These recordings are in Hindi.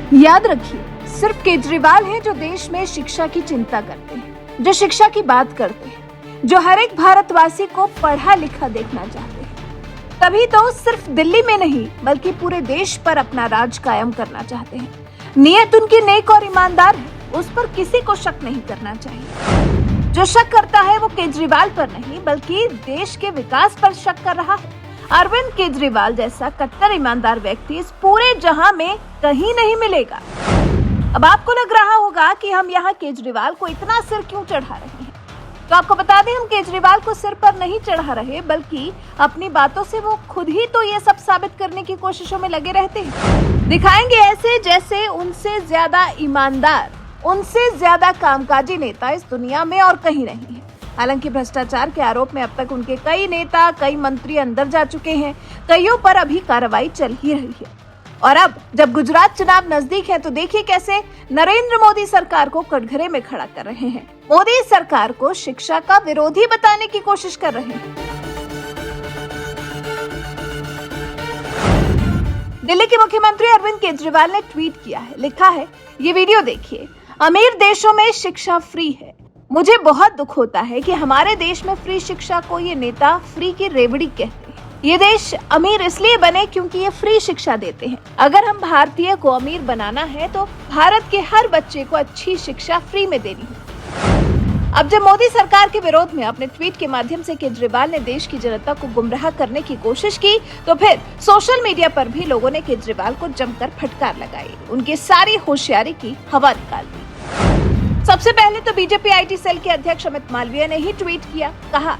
याद रखिए, सिर्फ केजरीवाल हैं जो देश में शिक्षा की चिंता करते हैं, जो शिक्षा की बात करते हैं, जो हर एक भारतवासी को पढ़ा लिखा देखना चाहते हैं। तभी तो सिर्फ दिल्ली में नहीं बल्कि पूरे देश पर अपना राज कायम करना चाहते हैं। नियत उनकी नेक और ईमानदार है, उस पर किसी को शक नहीं करना चाहिए। जो शक करता है वो केजरीवाल पर नहीं बल्कि देश के विकास पर शक कर रहा है। अरविंद केजरीवाल जैसा कट्टर ईमानदार व्यक्ति इस पूरे जहां में कहीं नहीं मिलेगा। अब आपको लग रहा होगा कि हम यहाँ केजरीवाल को इतना सिर क्यों चढ़ा रहे हैं, तो आपको बता दें, हम केजरीवाल को सिर पर नहीं चढ़ा रहे बल्कि अपनी बातों से वो खुद ही तो ये सब साबित करने की कोशिशों में लगे रहते हैं। दिखाएंगे ऐसे जैसे उनसे ज्यादा ईमानदार, उनसे ज्यादा कामकाजी नेता इस दुनिया में और कहीं नहीं है। हालांकि भ्रष्टाचार के आरोप में अब तक उनके कई नेता, कई मंत्री अंदर जा चुके हैं, कईयों पर अभी कार्रवाई चल ही रही है। और अब जब गुजरात चुनाव नजदीक है तो देखिए कैसे नरेंद्र मोदी सरकार को कटघरे में खड़ा कर रहे हैं। मोदी सरकार को शिक्षा का विरोधी बताने की कोशिश कर रहे हैं। दिल्ली के मुख्यमंत्री अरविंद केजरीवाल ने ट्वीट किया है, लिखा है, ये वीडियो देखिए। अमीर देशों में शिक्षा फ्री है। मुझे बहुत दुख होता है कि हमारे देश में फ्री शिक्षा को ये नेता फ्री की रेवड़ी कहते हैं। ये देश अमीर इसलिए बने क्योंकि ये फ्री शिक्षा देते हैं। अगर हम भारतीय को अमीर बनाना है तो भारत के हर बच्चे को अच्छी शिक्षा फ्री में देनी है। अब जब मोदी सरकार के विरोध में अपने ट्वीट के माध्यम से केजरीवाल ने देश की जनता को गुमराह करने की कोशिश की तो फिर सोशल मीडिया पर भी लोगों ने केजरीवाल को जमकर फटकार लगाई, उनकी सारी होशियारी की हवा निकाल दी। सबसे पहले तो बीजेपी आईटी सेल के अध्यक्ष अमित मालवीय ने ही ट्वीट किया, कहा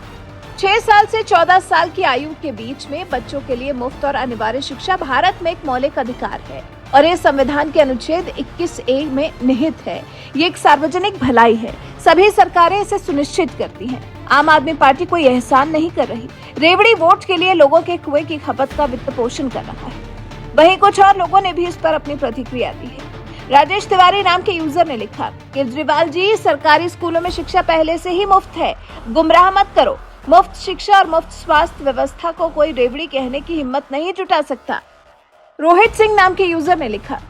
6 साल से 14 साल की आयु के बीच में बच्चों के लिए मुफ्त और अनिवार्य शिक्षा भारत में एक मौलिक अधिकार है और ये संविधान के अनुच्छेद 21A में निहित है। ये एक सार्वजनिक भलाई है, सभी सरकारें इसे सुनिश्चित करती हैं। आम आदमी पार्टी कोई एहसान नहीं कर रही, रेवड़ी वोट के लिए लोगों के कुएं की खपत का वित्त पोषण कर रहा है। वहीं कुछ और लोगों ने भी इस पर अपनी प्रतिक्रिया दी है। राजेश तिवारी नाम के यूजर ने लिखा, केजरीवाल जी, सरकारी स्कूलों में शिक्षा पहले से ही मुफ्त है, गुमराह मत करो। मुफ्त शिक्षा और मुफ्त स्वास्थ्य व्यवस्था को कोई रेवड़ी कहने की हिम्मत नहीं जुटा सकता। रोहित सिंह नाम के यूजर ने लिखा,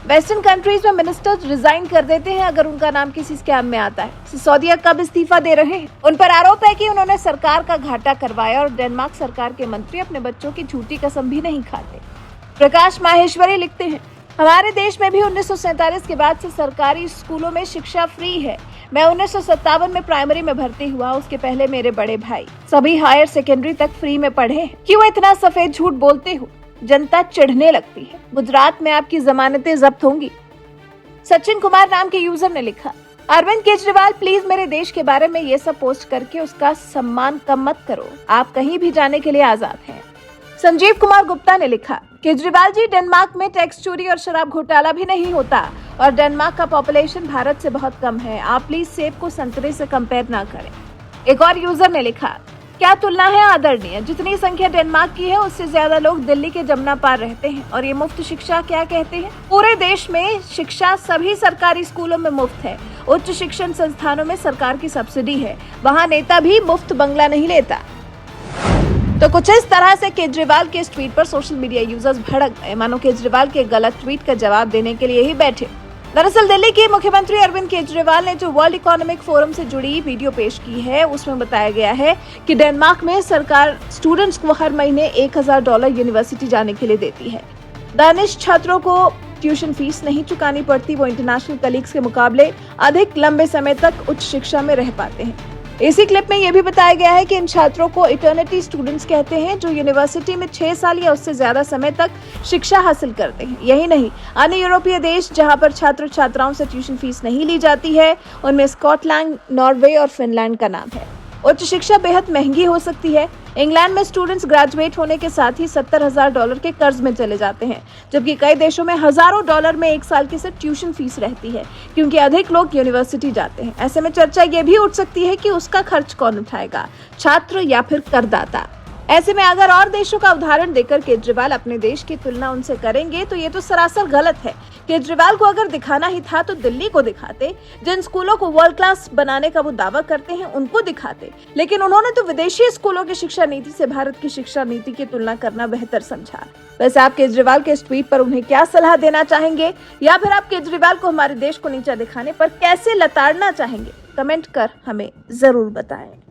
वेस्टर्न कंट्रीज में मिनिस्टर्स रिजाइन कर देते हैं अगर उनका नाम किसी स्कैम में आता है। सिसोदिया कब इस्तीफा दे रहे हैं? उन पर आरोप है कि उन्होंने सरकार का घाटा करवाया और डेनमार्क सरकार के मंत्री अपने बच्चों की झूठी कसम भी नहीं खाते। प्रकाश माहेश्वरी लिखते हैं, हमारे देश में भी 1947 के बाद से सरकारी स्कूलों में शिक्षा फ्री है। मैं 1957 में प्राइमरी में भर्ती हुआ, उसके पहले मेरे बड़े भाई सभी हायर सेकेंडरी तक फ्री में पढ़े। क्यों इतना सफेद झूठ बोलते हो? जनता चिढ़ने लगती है। गुजरात में आपकी जमानतें जब्त होंगी। सचिन कुमार नाम के यूजर ने लिखा, अरविंद केजरीवाल प्लीज मेरे देश के बारे में ये सब पोस्ट करके उसका सम्मान कम मत करो, आप कहीं भी जाने के लिए आजाद हैं। संजीव कुमार गुप्ता ने लिखा, केजरीवाल जी, डेनमार्क में टैक्स चोरी और शराब घोटाला भी नहीं होता और डेनमार्क का पॉपुलेशन भारत से बहुत कम है। आप प्लीज सेब को संतरे से कंपेयर ना करें। एक और यूजर ने लिखा, क्या तुलना है आदरणीय, जितनी संख्या डेनमार्क की है उससे ज्यादा लोग दिल्ली के जमुना पार रहते हैं और ये मुफ्त शिक्षा क्या कहते हैं? पूरे देश में शिक्षा सभी सरकारी स्कूलों में मुफ्त है। उच्च शिक्षण संस्थानों में सरकार की सब्सिडी है, वहाँ नेता भी मुफ्त बंगला नहीं लेता। तो कुछ इस तरह से केजरीवाल के इस ट्वीट पर सोशल मीडिया यूजर्स भड़क गए, मानो केजरीवाल के गलत ट्वीट का जवाब देने के लिए ही बैठे। दरअसल दिल्ली के मुख्यमंत्री अरविंद केजरीवाल ने जो वर्ल्ड इकोनॉमिक फोरम से जुड़ी वीडियो पेश की है उसमें बताया गया है कि डेनमार्क में सरकार स्टूडेंट्स को हर महीने $1000 यूनिवर्सिटी जाने के लिए देती है। दानिश छात्रों को ट्यूशन फीस नहीं चुकानी पड़ती, वो इंटरनेशनल कलीग्स के मुकाबले अधिक लंबे समय तक उच्च शिक्षा में रह पाते हैं। इसी क्लिप में यह भी बताया गया है कि इन छात्रों को इटर्निटी स्टूडेंट्स कहते हैं, जो यूनिवर्सिटी में 6 साल या उससे ज्यादा समय तक शिक्षा हासिल करते हैं। यही नहीं, अन्य यूरोपीय देश जहां पर छात्र छात्राओं से ट्यूशन फीस नहीं ली जाती है उनमें स्कॉटलैंड, नॉर्वे और फिनलैंड का नाम है। उच्च शिक्षा बेहद महंगी हो सकती है। इंग्लैंड में स्टूडेंट्स ग्रेजुएट होने के साथ ही $70,000 के कर्ज में चले जाते हैं, जबकि कई देशों में हजारों डॉलर में 1 साल की सिर्फ ट्यूशन फीस रहती है, क्योंकि अधिक लोग यूनिवर्सिटी जाते हैं। ऐसे में चर्चा ये भी उठ सकती है कि उसका खर्च कौन उठाएगा, छात्र या फिर करदाता। ऐसे में अगर और देशों का उदाहरण देकर केजरीवाल अपने देश की तुलना उनसे करेंगे तो ये तो सरासर गलत है। केजरीवाल को अगर दिखाना ही था तो दिल्ली को दिखाते, जिन स्कूलों को वर्ल्ड क्लास बनाने का वो दावा करते हैं उनको दिखाते, लेकिन उन्होंने तो विदेशी स्कूलों की शिक्षा नीति से भारत की शिक्षा नीति की तुलना करना बेहतर समझा। वैसे आप केजरीवाल के इस ट्वीट पर उन्हें क्या सलाह देना चाहेंगे, या फिर आप केजरीवाल को हमारे देश को नीचा दिखाने पर कैसे लताड़ना चाहेंगे? कमेंट कर हमें जरूर बताएं।